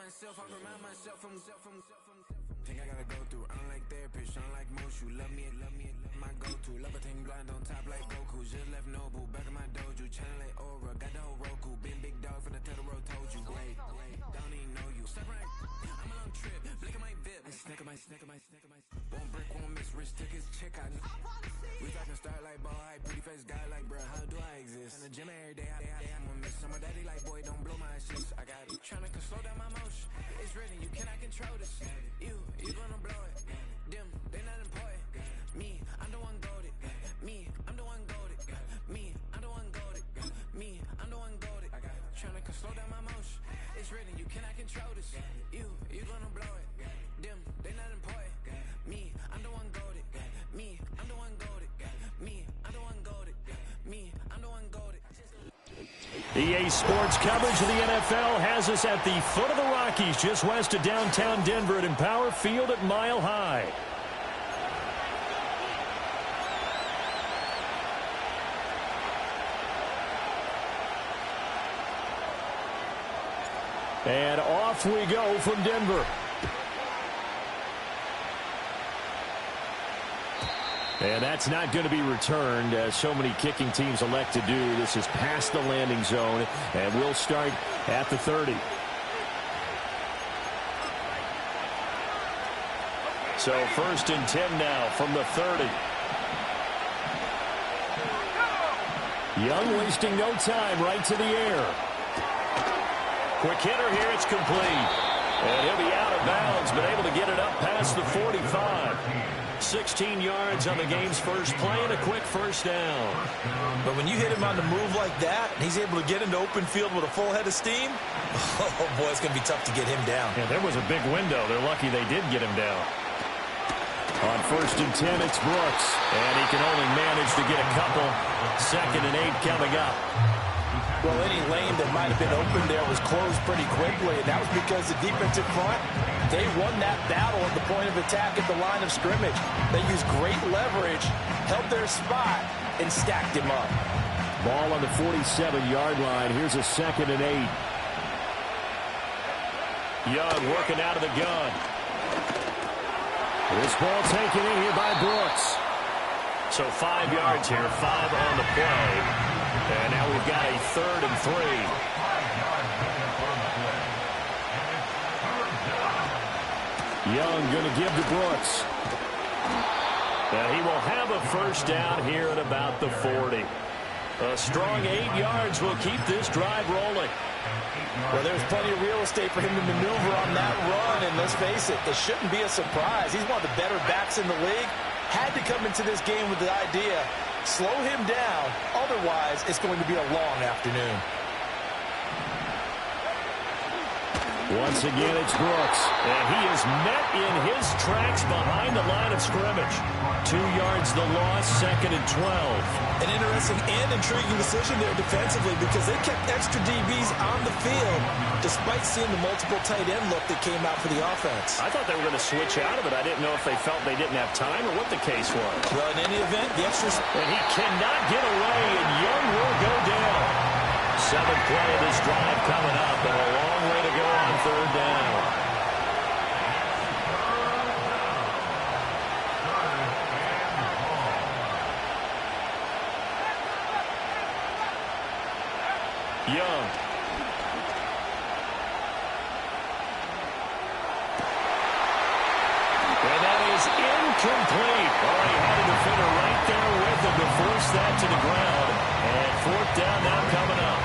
Think I gotta go through. I don't like therapists, I don't like most. You love me, my go-to. Love a thing blind on top like Goku. Just left Nobu, back in my dojo. Channel like Aura, got the whole Roku. Been big dog from the Totoro, told you. Wait, don't even know you. Step right, I'm on a trip. Blick at my VIP. Snack of my. Won't break, won't miss. Rich took his check out. We talking start like ball high, pretty face guy like, bruh, how do I exist? In the gym every day, I'm gonna miss. Some of daddy like, boy, don't blow my shit. I got you trying to slow down my motion. It's written, you cannot control this. You gonna blow it. Them, they not important. Me, I'm the one goated. Me, I'm the one goated. Me, I'm the one goated. Me, I'm the one goated. I got trying to slow down my motion. It's written, you cannot control this. You gonna blow it. Them, they not important. Me, I'm the one goated. Me, I'm the one goated. Me, I'm the one goated. Me, I'm the one goated. EA Sports coverage of the NFL has us at the foot of the Rockies, just west of downtown Denver at Empower Field at Mile High. And off we go from Denver. And that's not going to be returned, as so many kicking teams elect to do. This is past the landing zone, and we'll start at the 30. So 1st and 10 now from the 30. Young wasting no time, right to the air. Quick hitter here, it's complete. And he'll be out of bounds, but able to get it up past the 45. 16 yards on the game's first play and a quick first down. But when you hit him on the move like that, and he's able to get into open field with a full head of steam, oh boy, it's going to be tough to get him down. Yeah, there was a big window. They're lucky they did get him down. On 1st and 10, it's Brooks. And he can only manage to get a couple. 2nd and 8 coming up. Well, any lane that might have been open there was closed pretty quickly, and that was because the defensive front, they won that battle at the point of attack at the line of scrimmage. They used great leverage, held their spot, and stacked him up. Ball on the 47-yard line. Here's a 2nd and 8. Young working out of the gun. This ball taken in here by Brooks. So 5 yards here, 5 on the play. And now we've got a 3rd and 3. Young going to give to Brooks. And he will have a first down here at about the 40. A strong 8 yards will keep this drive rolling. Well, there's plenty of real estate for him to maneuver on that run, and let's face it, this shouldn't be a surprise. He's one of the better backs in the league. Had to come into this game with the idea, slow him down, otherwise it's going to be a long afternoon. Once again, it's Brooks. And he is met in his tracks behind the line of scrimmage. 2 yards the loss, 2nd and 12. An interesting and intriguing decision there defensively because they kept extra DBs on the field despite seeing the multiple tight end look that came out for the offense. I thought they were going to switch out of it. I didn't know if they felt they didn't have time or what the case was. Well, in any event, the extra... And he cannot get away, and Young will go down. 7th play of this drive coming up, and a long way to go on 3rd down. Young. And that is incomplete. Oh, he had a defender right there with him to force that to the ground. And 4th down now coming up.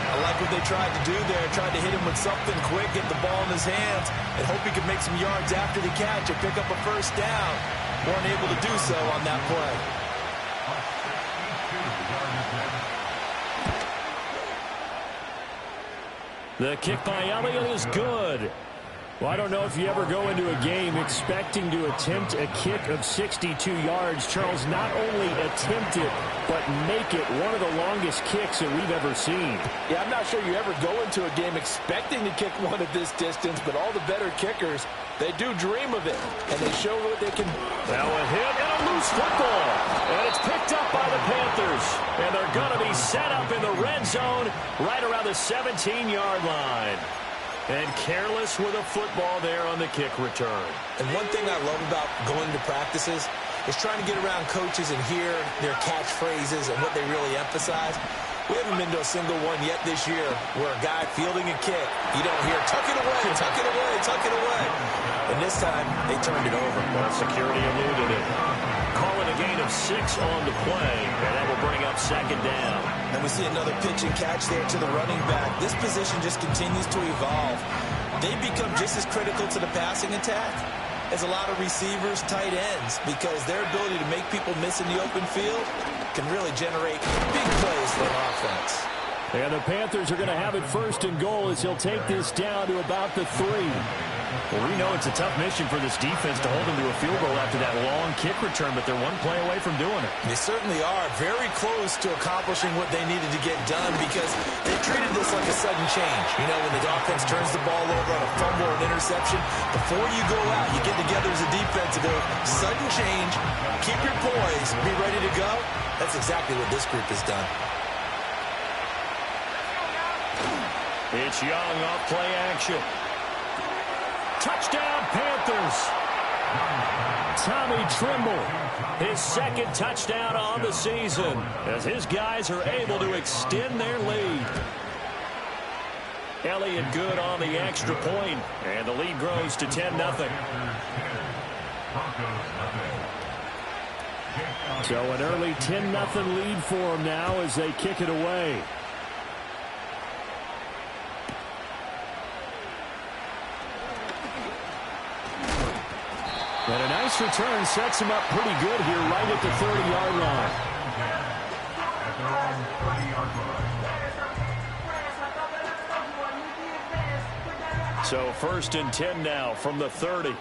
I like what they tried to do there. Tried to hit him with something quick, get the ball in his hands, and hope he could make some yards after the catch and pick up a first down. Weren't able to do so on that play. The kick by Elliott is good. Well, I don't know if you ever go into a game expecting to attempt a kick of 62 yards. Charles, not only attempt it, but make it one of the longest kicks that we've ever seen. Yeah, I'm not sure you ever go into a game expecting to kick one at this distance, but all the better kickers, they do dream of it, and they show what they can. Now a hit and a loose football, and it's picked up by the Panthers, and they're going to be set up in the red zone right around the 17-yard line. And careless with a football there on the kick return. And one thing I love about going to practices is trying to get around coaches and hear their catchphrases and what they really emphasize. We haven't been to a single one yet this year where a guy fielding a kick, you don't hear, tuck it away, tuck it away, tuck it away. And this time, they turned it over. Well, security eluded it. Calling a gain of 6 on the play, and that will bring up second down. And we see another pitch and catch there to the running back. This position just continues to evolve. They become just as critical to the passing attack as a lot of receivers, tight ends, because their ability to make people miss in the open field can really generate big plays for an offense. And the Panthers are going to have it first and goal as he'll take this down to about the 3. Well, we know it's a tough mission for this defense to hold them to a field goal after that long kick return, but they're one play away from doing it. They certainly are very close to accomplishing what they needed to get done because they treated this like a sudden change. You know, when the offense turns the ball over on a fumble or an interception, before you go out, you get together as a defense and go, sudden change, keep your poise, be ready to go. That's exactly what this group has done. It's Young off play action. Touchdown, Panthers. Tommy Tremble, his second touchdown on the season as his guys are able to extend their lead. Elliott good on the extra point, and the lead grows to 10-0. So an early 10-0 lead for them now as they kick it away. And a nice return sets him up pretty good here right at the 30-yard line. So first and 10 now from the 30.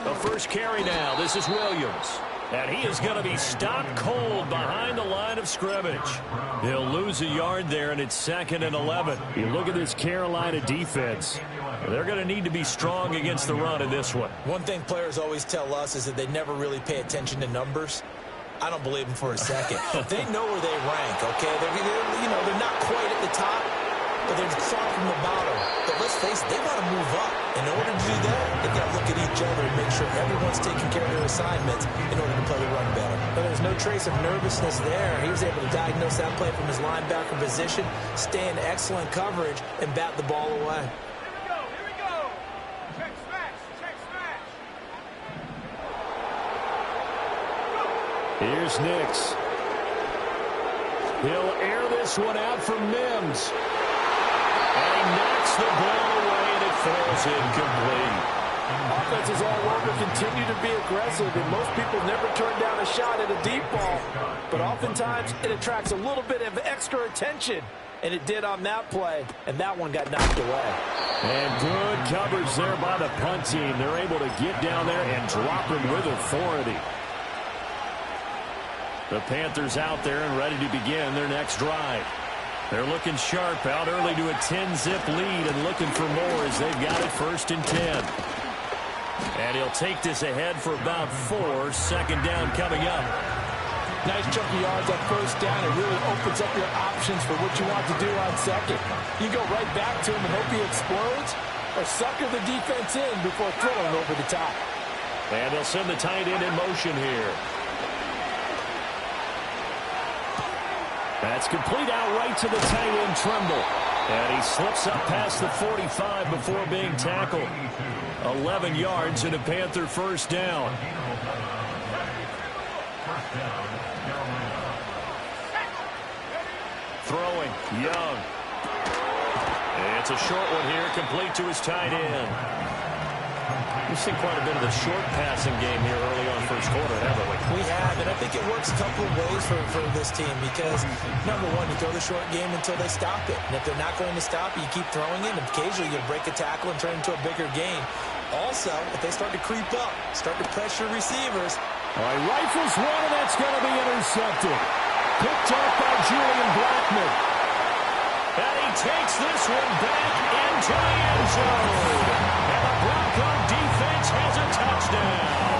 The first carry now. This is Williams. And he is going to be stopped cold behind the line of scrimmage. He'll lose a yard there, and it's 2nd and 11. You look at this Carolina defense. They're going to need to be strong against the run in this one. One thing players always tell us is that they never really pay attention to numbers. I don't believe them for a second. They know where they rank, okay? They're not quite at the top, but they're far from the bottom. But let's face it, they want to move up. In order to do that, they've got to look at each other and make sure everyone's taking care of their assignments in order to play the run better. But there's no trace of nervousness there. He was able to diagnose that play from his linebacker position, stay in excellent coverage, and bat the ball away. Here's Nix. He'll air this one out for Mims. And he knocks the ball away, and it falls incomplete. Offenses all over continue to be aggressive, and most people never turn down a shot at a deep ball. But oftentimes, it attracts a little bit of extra attention. And it did on that play, and that one got knocked away. And good coverage there by the punt team. They're able to get down there and drop him with authority. The Panthers out there and ready to begin their next drive. They're looking sharp, out early to a 10-zip lead and looking for more as they've got it 1st and 10. And he'll take this ahead for about 4. 2nd down coming up. Nice chunky yards on 1st down. It really opens up your options for what you want to do on 2nd. You go right back to him and hope he explodes, or sucker the defense in before throwing over the top. And they'll send the tight end in motion here. That's complete out right to the tight end, Tremble. And he slips up past the 45 before being tackled. 11 yards and a Panther 1st down. Throwing, Young. It's a short one here, complete to his tight end. We've seen quite a bit of the short passing game here early on 1st quarter, haven't we? We have, and I think it works a couple of ways for this team because, number one, you throw the short game until they stop it. And if they're not going to stop it, you keep throwing it, and occasionally you'll break a tackle and turn it into a bigger gain. Also, if they start to creep up, start to pressure receivers. All right, rifles one, and that's going to be intercepted. Picked off by Julian Blackman. And he takes this one back into the end zone. And the Bronco defense has a touchdown.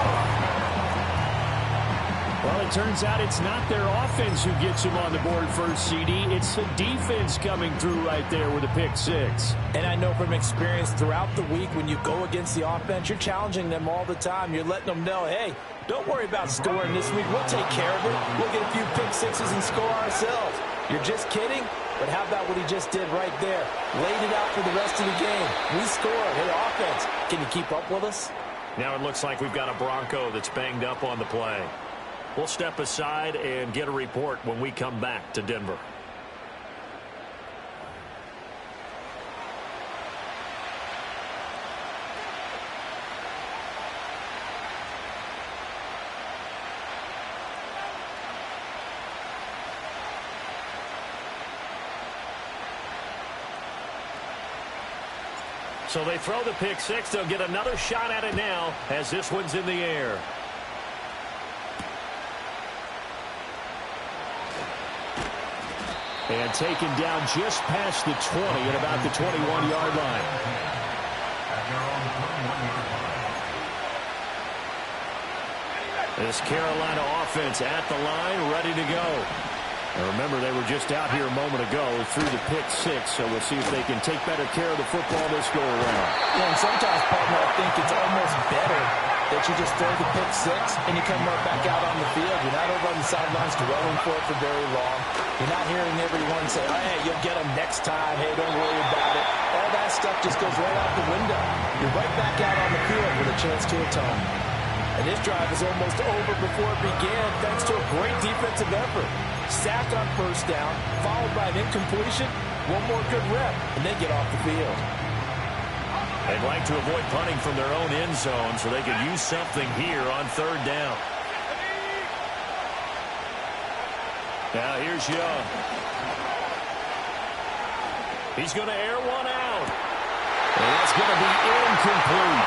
Well, it turns out it's not their offense who gets them on the board first, CD. It's the defense coming through right there with a pick six. And I know from experience throughout the week, when you go against the offense, you're challenging them all the time. You're letting them know, hey, don't worry about scoring this week. We'll take care of it. We'll get a few pick sixes and score ourselves. You're just kidding? But how about what he just did right there? Laid it out for the rest of the game. We scored. Hey, offense, can you keep up with us? Now it looks like we've got a Bronco that's banged up on the play. We'll step aside and get a report when we come back to Denver. So they throw the pick six. They'll get another shot at it now as this one's in the air. And taken down just past the 20 at about the 21-yard line. This Carolina offense at the line, ready to go. And remember, they were just out here a moment ago through the pick six, so we'll see if they can take better care of the football this go-around. Yeah, and sometimes, partner, I think it's almost better that you just throw the pick six and you come right back out on the field. You're not over on the sidelines dwelling for it for very long. You're not hearing everyone say, oh, hey, you'll get them next time. Hey, don't worry about it. All that stuff just goes right out the window. You're right back out on the field with a chance to atone. And this drive is almost over before it began thanks to a great defensive effort. Sack on first down, followed by an incompletion, one more good rep, and then get off the field. They'd like to avoid punting from their own end zone so they could use something here on third down. Now here's Young. He's going to air one out. And that's going to be incomplete.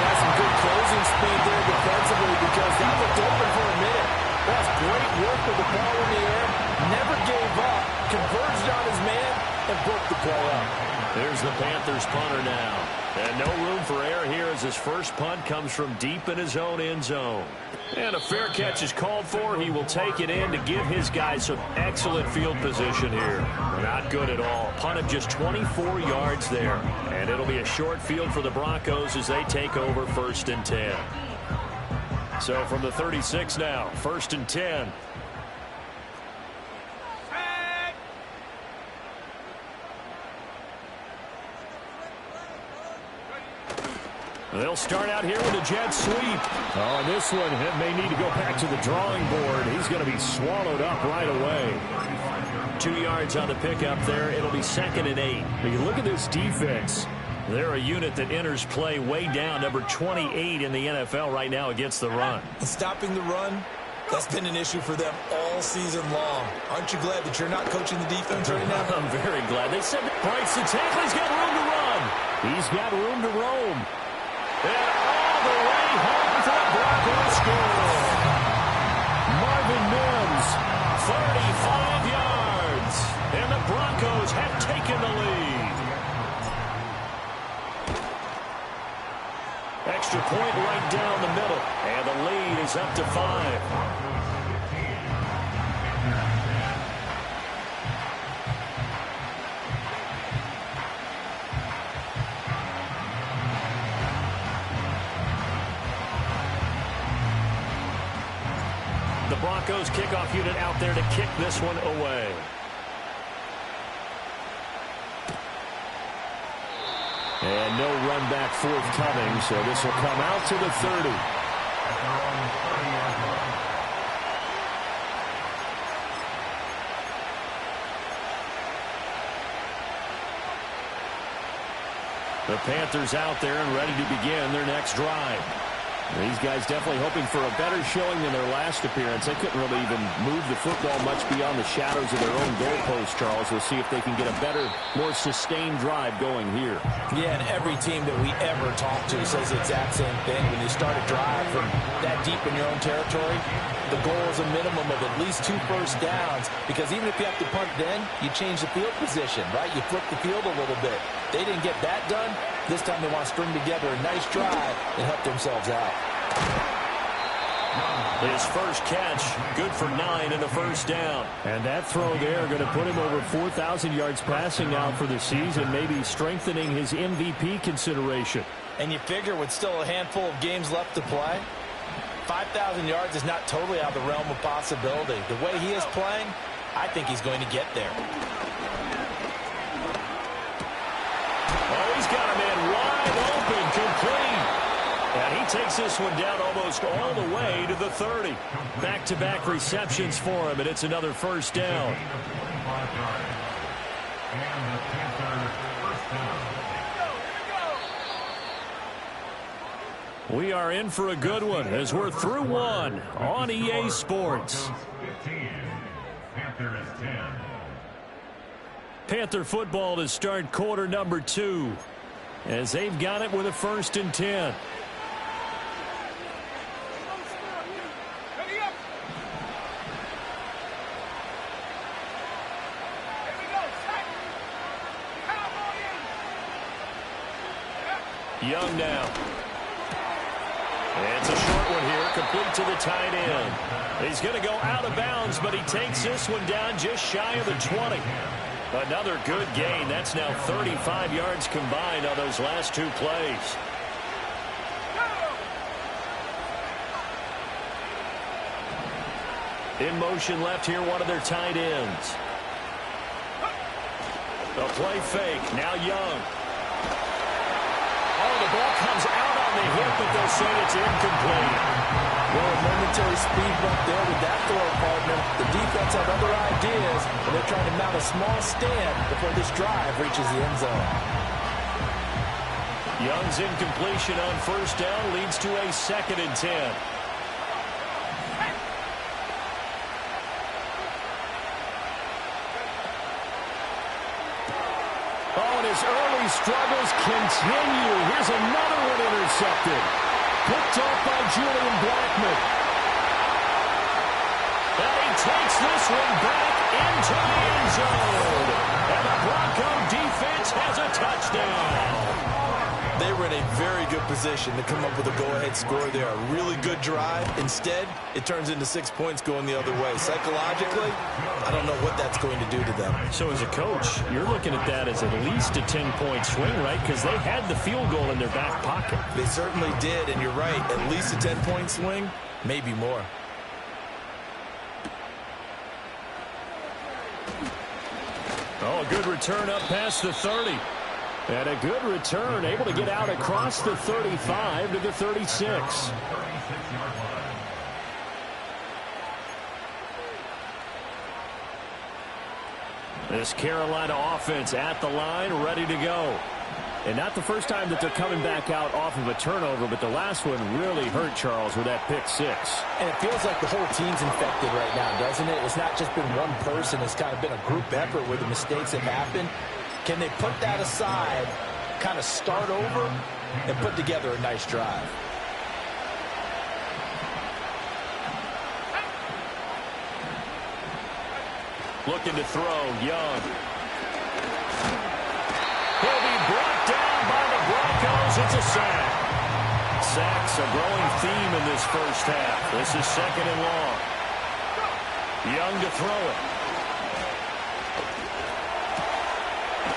Got some good closing speed there defensively because that looked open for a minute. That's great work with the ball in the air. Never gave up. Converged on his man and broke the play up. There's the Panthers punter now. And no room for error here as his first punt comes from deep in his own end zone. And a fair catch is called for. He will take it in to give his guys some excellent field position here. Not good at all. Punt of just 24 yards there. And it'll be a short field for the Broncos as they take over 1st and 10. So from the 36 now, 1st and 10. They'll start out here with a jet sweep. Oh, this one may need to go back to the drawing board. He's going to be swallowed up right away. 2 yards on the pickup there. It'll be 2nd and 8. But you look at this defense. They're a unit that enters play way down, number 28 in the NFL right now against the run. Stopping the run, that's been an issue for them all season long. Aren't you glad that you're not coaching the defense right now? I'm very glad. They said Price the tackle. He's got room to run. He's got room to roam. And all the way home for the Broncos score. Marvin Mims, 35 yards. And the Broncos have taken the lead. Extra point right down the middle. And the lead is up to 5. The Broncos kickoff unit out there to kick this one away. And no run back forthcoming, so this will come out to the 30. The Panthers out there and ready to begin their next drive. These guys definitely hoping for a better showing than their last appearance. They couldn't really even move the football much beyond the shadows of their own goalpost, Charles. We'll see if they can get a better, more sustained drive going here. Yeah, and every team that we ever talk to says the exact same thing. When you start a drive from that deep in your own territory, the goal is a minimum of at least 2 first downs, because even if you have to punt then, you change the field position, right? You flip the field a little bit. They didn't get that done. This time they want to string together a nice drive and help themselves out. His first catch, good for 9 and a first down. And that throw there going to put him over 4,000 yards passing now for the season, maybe strengthening his MVP consideration. And you figure with still a handful of games left to play, 5,000 yards is not totally out of the realm of possibility. The way he is playing, I think he's going to get there. Oh, he's got a man wide open, complete. And he takes this one down almost all the way to the 30. Back-to-back receptions for him, and it's another first down. We are in for a good one as we're through one on EA Sports. Panther football to start quarter number 2 as they've got it with a 1st and 10. Young now. It's a short one here, complete to the tight end. He's going to go out of bounds, but he takes this one down just shy of the 20. Another good gain. That's now 35 yards combined on those last 2 plays. In motion left here, one of their tight ends. A play fake, now Young. Oh, the ball comes out on the hip, but they'll say it's incomplete. Well, a momentary speed bump there with that throw, partner. The defense have other ideas, and they're trying to mount a small stand before this drive reaches the end zone. Young's incompletion on first down leads to a 2nd and 10. His early struggles continue. Here's another one intercepted. Picked off by Julian Blackman. And he takes this one back into the end zone. And the Bronco defense has a touchdown. They were in a very good position to come up with a go-ahead score there. A really good drive. Instead, it turns into 6 points going the other way. Psychologically, I don't know what that's going to do to them. So as a coach, you're looking at that as at least a 10-point swing, right? Because they had the field goal in their back pocket. They certainly did, and you're right. At least a 10-point swing, maybe more. Oh, a good return up past the 30. And a good return, able to get out across the 35 to the 36. This Carolina offense at the line, ready to go. And not the first time that they're coming back out off of a turnover, but the last one really hurt Charles with that pick 6. And it feels like the whole team's infected right now, doesn't it? It's not just been one person. It's kind of been a group effort where the mistakes have happened. Can they put that aside, kind of start over, and put together a nice drive? Looking to throw, Young. He'll be brought down by the Broncos. It's a sack. Sacks a growing theme in this first half. This is 2nd and long. Young to throw it.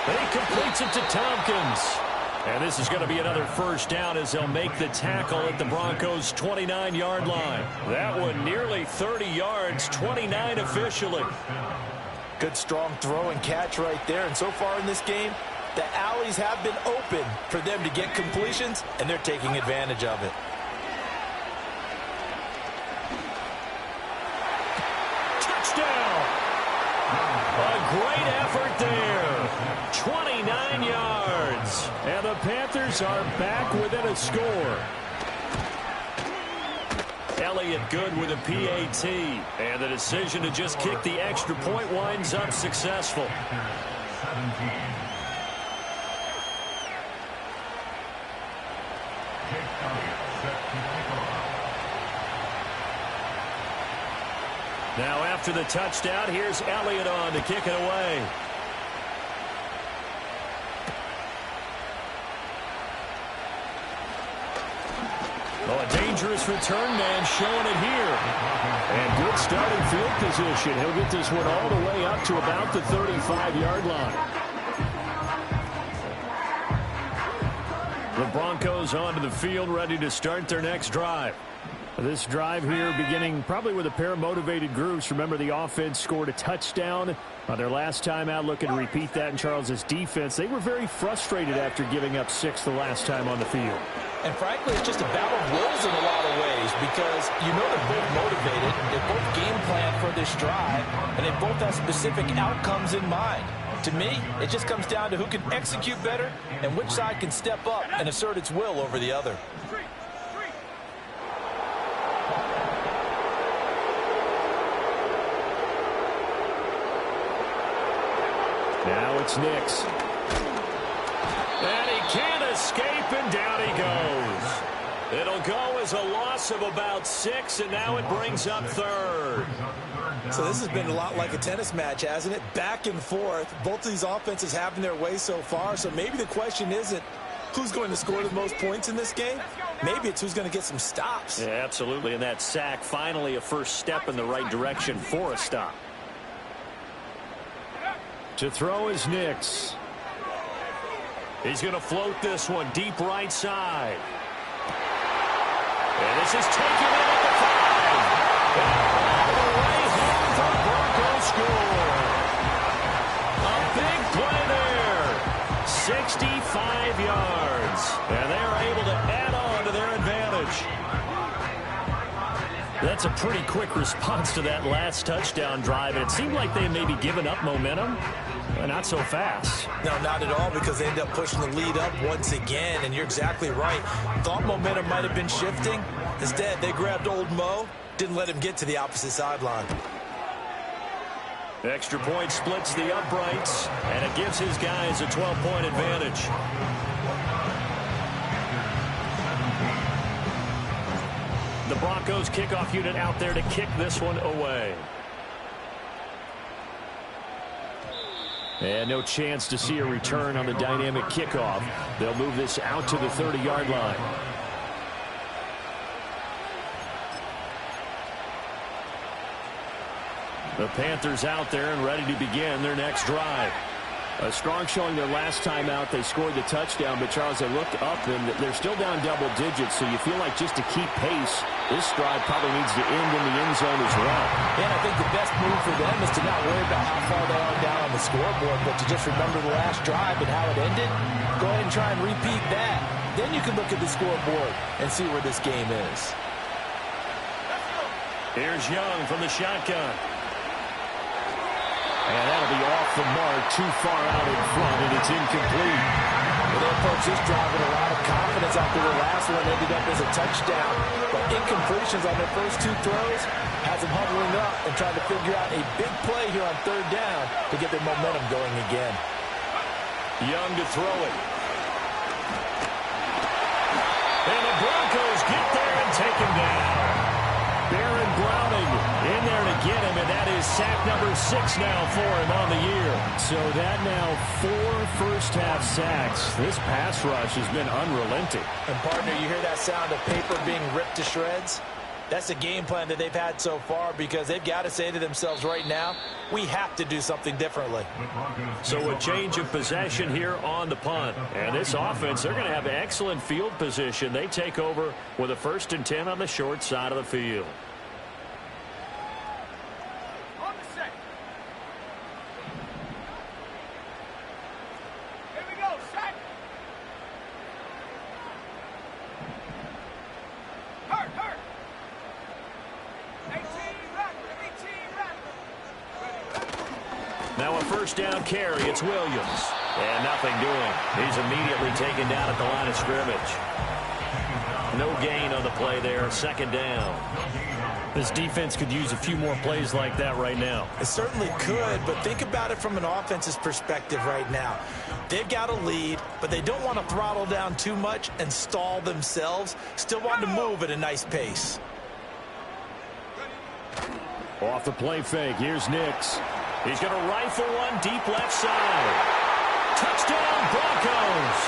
He completes it to Tompkins. And this is going to be another first down as they'll make the tackle at the Broncos' 29-yard line. That one nearly 30 yards, 29 officially. Good strong throw and catch right there. And so far in this game, the alleys have been open for them to get completions, and they're taking advantage of it. Touchdown! A great effort there. 29 yards. And the Panthers are back within a score. Elliott good with a PAT. And the decision to just kick the extra point winds up successful. Now after the touchdown, here's Elliott on to kick it away. Oh, a dangerous dangerous return man showing it here. And good starting field position. He'll get this one all the way up to about the 35-yard line. The Broncos onto the field, ready to start their next drive. This drive here beginning probably with a pair of motivated groups. Remember, the offense scored a touchdown on their last time out, looking to repeat that in Charles's defense. They were very frustrated after giving up 6 the last time on the field. And frankly, it's just a battle of wills in a lot of ways because you know they're both motivated, they both game plan for this drive, and they both have specific outcomes in mind. To me, it just comes down to who can execute better and which side can step up and assert its will over the other. Now it's Nix. And he can't escape, and down he goes. It'll go as a loss of about 6, and now it brings up 3rd. So this has been a lot like a tennis match, hasn't it? Back and forth. Both of these offenses having their way so far. So maybe the question isn't who's going to score the most points in this game. Maybe it's who's going to get some stops. Yeah, absolutely. And that sack, finally a first step in the right direction for a stop. To throw is Nix. He's going to float this one deep right side. And this is taken in at the 5. And all the way home, the Broncos score. A big play there. 65 yards. And they're able to add on to their advantage. That's a pretty quick response to that last touchdown drive. And it seemed like they may be giving up momentum. Not so fast. No, not at all, because they end up pushing the lead up once again, and you're exactly right. Thought momentum might have been shifting. Instead, they grabbed old Mo, didn't let him get to the opposite sideline. Extra point splits the uprights, and it gives his guys a 12-point advantage. The Broncos kickoff unit out there to kick this one away. And no chance to see a return on the dynamic kickoff. They'll move this out to the 30-yard line. The Panthers out there and ready to begin their next drive. A strong showing their last time out. They scored the touchdown, but Charles, they look up and they're still down double digits, so you feel like just to keep pace, this drive probably needs to end in the end zone as well. And I think the best move for them is to not worry about how far they are down on the scoreboard, but to just remember the last drive and how it ended. Go ahead and try and repeat that. Then you can look at the scoreboard and see where this game is. Here's Young from the shotgun. And that'll be off the mark, too far out in front, and it's incomplete. Well, they approached this drive with a lot of confidence after the last one ended up as a touchdown. But incompletions on their first 2 throws has them huddling up and trying to figure out a big play here on 3rd down to get their momentum going again. Young to throw it. And the Broncos get there and take him down. Baron Browning in there to get him, and that is sack number 6 now for him on the year. So that now 4 first-half sacks. This pass rush has been unrelenting. And, partner, you hear that sound of paper being ripped to shreds? That's the game plan that they've had so far because they've got to say to themselves right now, we have to do something differently. So a change of possession here on the punt. And this offense, they're going to have excellent field position. They take over with a 1st and 10 on the short side of the field. Now a 1st down carry. It's Williams. And nothing doing. He's immediately taken down at the line of scrimmage. No gain on the play there. 2nd down. This defense could use a few more plays like that right now. It certainly could, but think about it from an offense's perspective right now. They've got a lead, but they don't want to throttle down too much and stall themselves. Still want to move at a nice pace. Off the play fake. Here's Nix. He's going to rifle one deep left side. Touchdown, Broncos.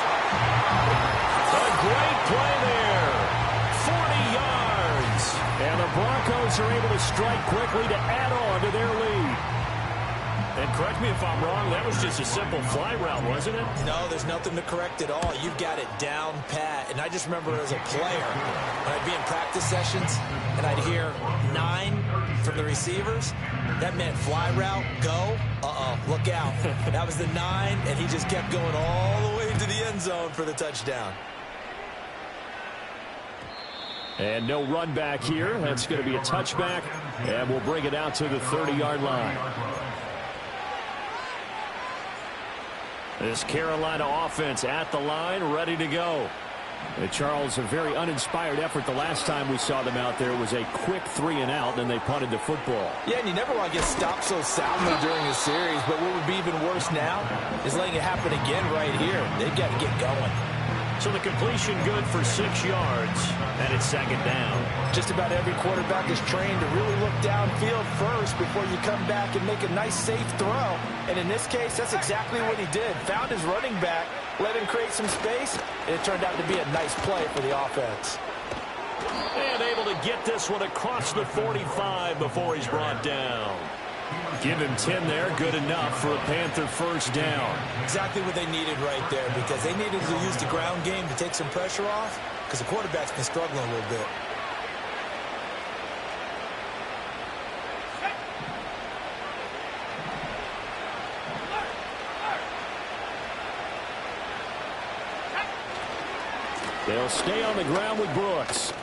A great play there. 40 yards. the Broncos are able to strike quickly to add on to their lead. And correct me if I'm wrong, that was just a simple fly route, wasn't it? No, there's nothing to correct at all. You've got it down pat. And I just remember as a player, when I'd be in practice sessions and I'd hear 9 from the receivers, that meant fly route, go, look out. That was the 9, and he just kept going all the way to the end zone for the touchdown. And no run back here. That's going to be a touchback, and we'll bring it out to the 30-yard line. This Carolina offense at the line, ready to go. Charles, a very uninspired effort the last time we saw them out there. It was a quick 3-and-out, and they punted the football. Yeah, and you never want to get stopped so soundly during a series, but what would be even worse now is letting it happen again right here. They've got to get going. So the completion good for 6 yards, and it's 2nd down. Just about every quarterback is trained to really look downfield first before you come back and make a nice, safe throw. And in this case, that's exactly what he did. Found his running back, let him create some space, and it turned out to be a nice play for the offense. And able to get this one across the 45 before he's brought down. Give him 10 there, good enough for a Panther first down. Exactly what they needed right there, because they needed to use the ground game to take some pressure off, because the quarterback's been struggling a little bit. They'll stay on the ground with Brooks.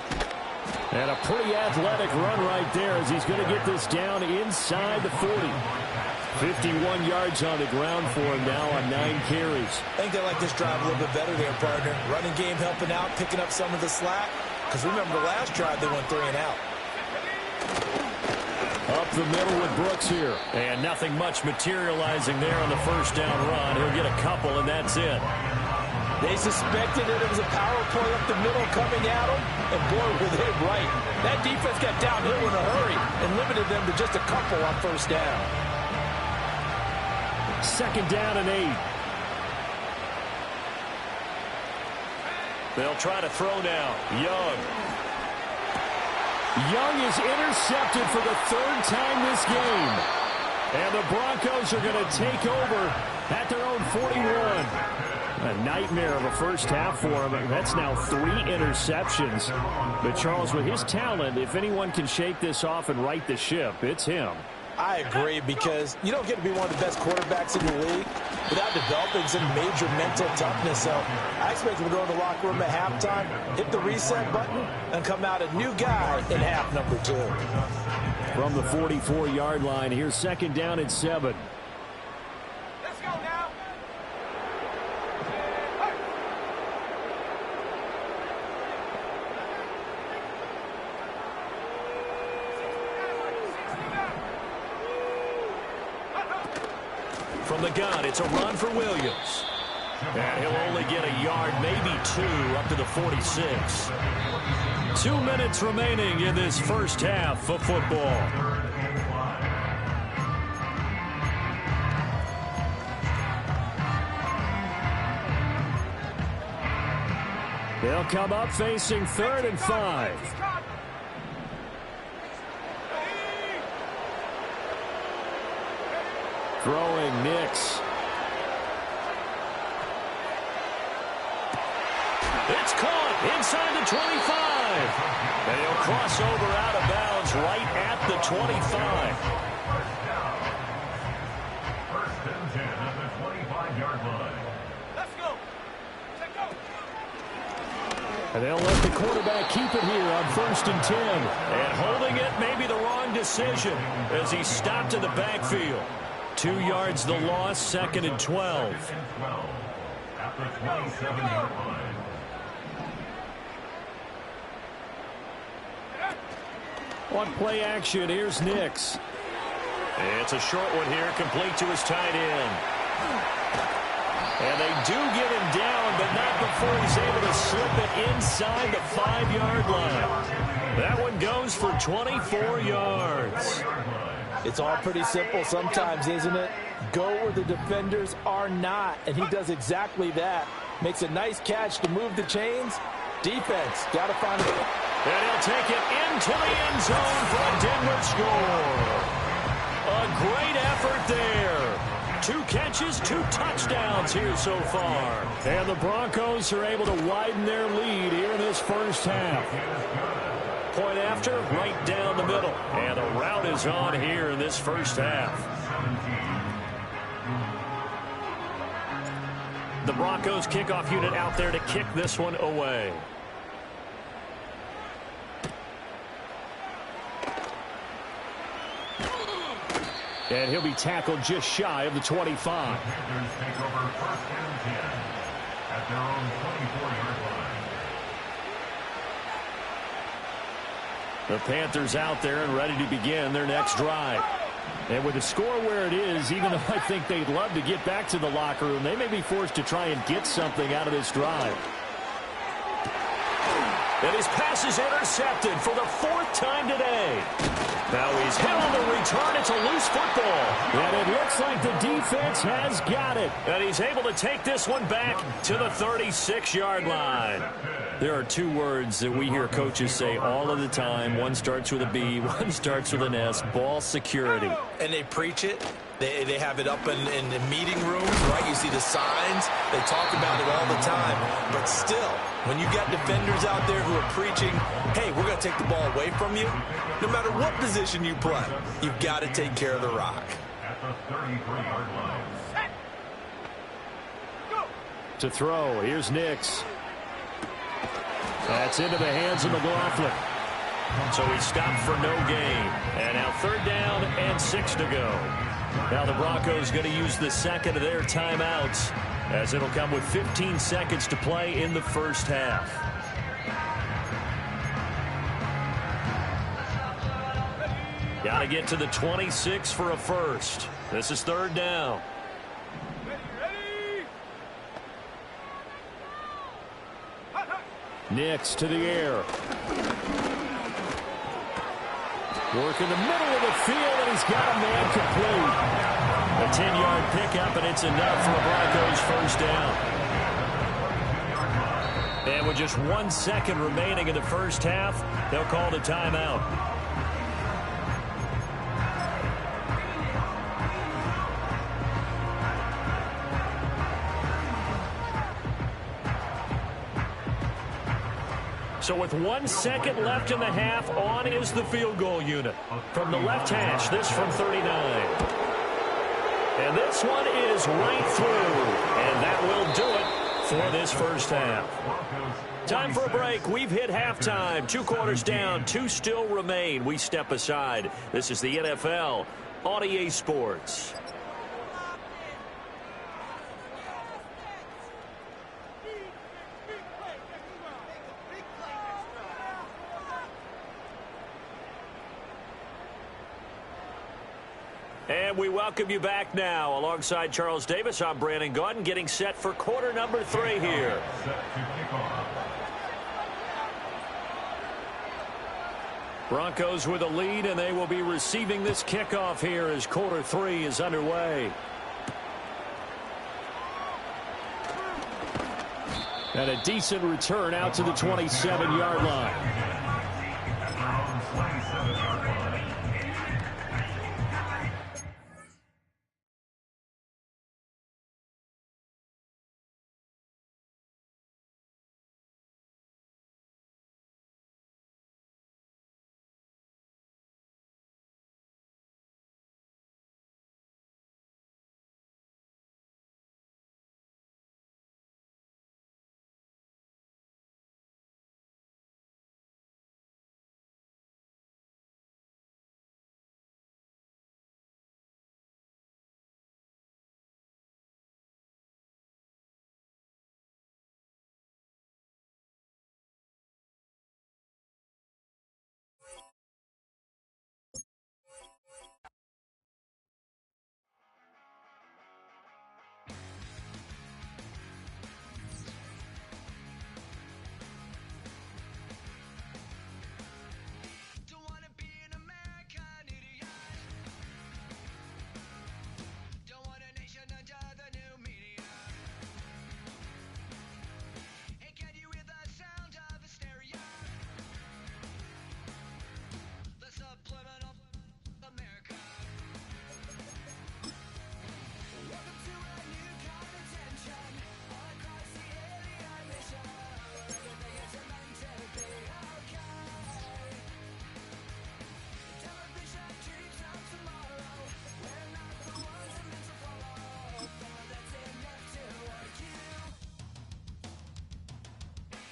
And a pretty athletic run right there as he's going to get this down inside the 40. 51 yards on the ground for him now on 9 carries. I think they like this drive a little bit better there, partner. Running game helping out, picking up some of the slack. Because remember the last drive they went 3-and-out. Up the middle with Brooks here. And nothing much materializing there on the first down run. He'll get a couple, and that's it. They suspected that it was a power play up the middle coming at them, and boy, were they right. That defense got downhill in a hurry and limited them to just a couple on first down. 2nd down and 8. They'll try to throw now. Young. Young is intercepted for the 3rd time this game. And the Broncos are going to take over at their own 41. A nightmare of a first half for him. That's now 3 interceptions. But Charles, with his talent, if anyone can shake this off and right the ship, it's him. I agree, because you don't get to be one of the best quarterbacks in the league without developing some major mental toughness. So I expect him to go in the locker room at halftime, hit the reset button, and come out a new guy in half number 2. From the 44-yard line, here's 2nd down and 7. Let's go now. From the gun, it's a run for Williams. And he'll only get a yard, maybe 2, up to the 46. 2 minutes remaining in this first half of football. They'll come up facing 3rd and 5. Throwing Nix. It's caught inside the 25. And he'll cross over out of bounds right at the 25. First and 10 at the 25-yard line. Let's go. Let's go. And they'll let the quarterback keep it here on 1st and 10. And holding it may be the wrong decision as he stopped in the backfield. 2 yards the loss, 2nd and 12. At the 27-yard line. On play action, here's Nix. It's a short one here, complete to his tight end. And they do get him down, but not before he's able to slip it inside the 5-yard line. That one goes for 24 yards. It's all pretty simple sometimes, isn't it? Go where the defenders are not, and he does exactly that. Makes a nice catch to move the chains. Defense, got to find it. And he'll take it into the end zone for a Denver score. A great effort there. 2 catches, 2 touchdowns here so far. And the Broncos are able to widen their lead here in this first half. Point after, right down the middle. And the route is on here in this first half. The Broncos kickoff unit out there to kick this one away. And he'll be tackled just shy of the 25. The Panthers take over 1st and 10 at their own 24-yard line. The Panthers out there and ready to begin their next drive. And with the score where it is, even though I think they'd love to get back to the locker room, they may be forced to try and get something out of this drive. And his pass is intercepted for the 4th time today. Now he's hit on the return. It's a loose football. And it looks like the defense has got it. And he's able to take this one back to the 36-yard line. There are 2 words that we hear coaches say all of the time. One starts with a B, one starts with an S. Ball security. And they preach it. They have it up in the meeting rooms, right? You see the signs. They talk about it all the time. But still, when you got defenders out there who are preaching, hey, we're going to take the ball away from you, no matter what position you play, you've got to take care of the rock. At the 33-yard line. To throw, here's Nix. That's into the hands of McLaughlin. So he stopped for no gain. And now 3rd down and 6 to go. Now the Broncos going to use the second of their timeouts, as it'll come with 15 seconds to play in the first half. Got to get to the 26 for a first. This is 3rd down. Nix to the air. Work in the middle of the field, and he's got a man complete. A 10-yard pickup, and it's enough for the Broncos' first down. And with just 1 second remaining in the first half, they'll call the timeout. So with 1 second left in the half, on is the field goal unit. From the left hash, this from 39. And this one is right through. And that will do it for this first half. Time for a break. We've hit halftime. 2 quarters down, 2 still remain. We step aside. This is the NFL on EA Sports. And we welcome you back now. Alongside Charles Davis, I'm Brandon Gaudin, getting set for quarter number 3 here. Broncos with a lead, and they will be receiving this kickoff here as quarter 3 is underway. And a decent return out to the 27-yard line.